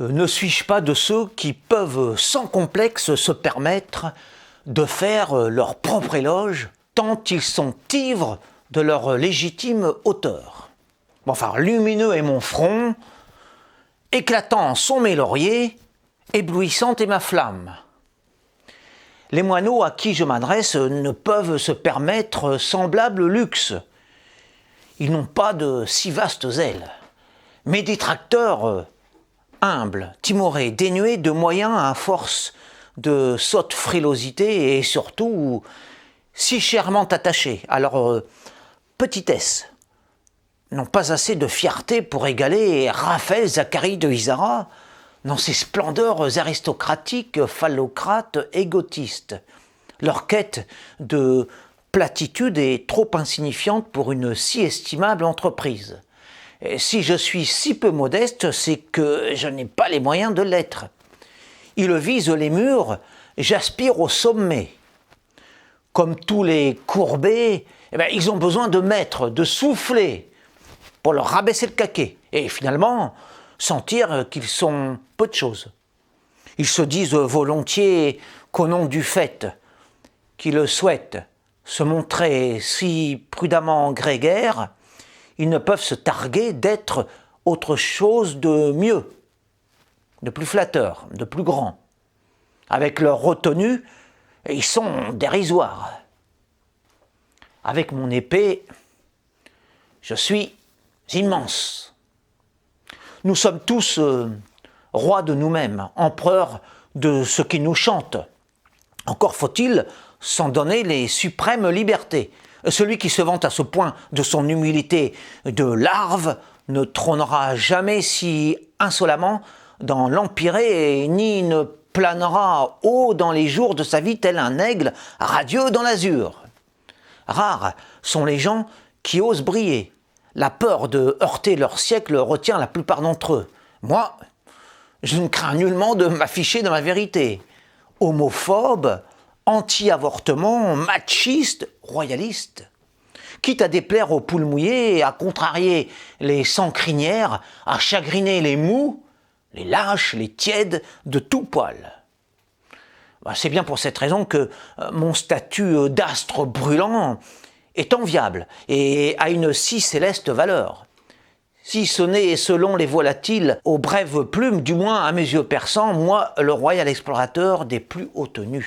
Ne suis-je pas de ceux qui peuvent sans complexe se permettre de faire leur propre éloge, tant ils sont ivres de leur légitime auteur. Enfin, lumineux est mon front, éclatant sont mes lauriers, éblouissante est ma flamme. Les moineaux à qui je m'adresse ne peuvent se permettre semblable luxe. Ils n'ont pas de si vastes ailes. Mes détracteurs, humbles, timorés, dénués de moyens à force de sotte frilosité et surtout si chèrement attachés à leur petitesse, n'ont pas assez de fierté pour égaler Raphaël Zacharie de Isara dans ses splendeurs aristocratiques, phallocrates, égotistes. Leur quête de platitude est trop insignifiante pour une si estimable entreprise. Et si je suis si peu modeste, c'est que je n'ai pas les moyens de l'être. Ils visent les murs, j'aspire au sommet. Comme tous les courbés, ils ont besoin de maîtres, de souffler, pour leur rabaisser le caquet. Et finalement, sentir qu'ils sont peu de choses. Ils se disent volontiers qu'au nom du fait, qu'ils souhaitent se montrer si prudemment grégaires, ils ne peuvent se targuer d'être autre chose de mieux, de plus flatteur, de plus grand. Avec leur retenue, ils sont dérisoires. Avec mon épée, je suis immense. Nous sommes tous rois de nous-mêmes, empereurs de ce qui nous chante. Encore faut-il s'en donner les suprêmes libertés. Celui qui se vante à ce point de son humilité de larve ne trônera jamais si insolemment dans l'empyrée ni ne planera haut dans les jours de sa vie tel un aigle radieux dans l'azur. Rares sont les gens qui osent briller. La peur de heurter leur siècle retient la plupart d'entre eux. Moi, je ne crains nullement de m'afficher dans ma vérité. Homophobe, anti-avortement, machiste, royaliste. Quitte à déplaire aux poules mouillées, à contrarier les sans-crinières, à chagriner les mous, les lâches, les tièdes, de tout poil. C'est bien pour cette raison que mon statut d'astre brûlant est enviable et a une si céleste valeur. Si ce n'est, selon les volatiles aux brèves plumes, du moins à mes yeux perçants, moi, le royal explorateur des plus hauts tenus.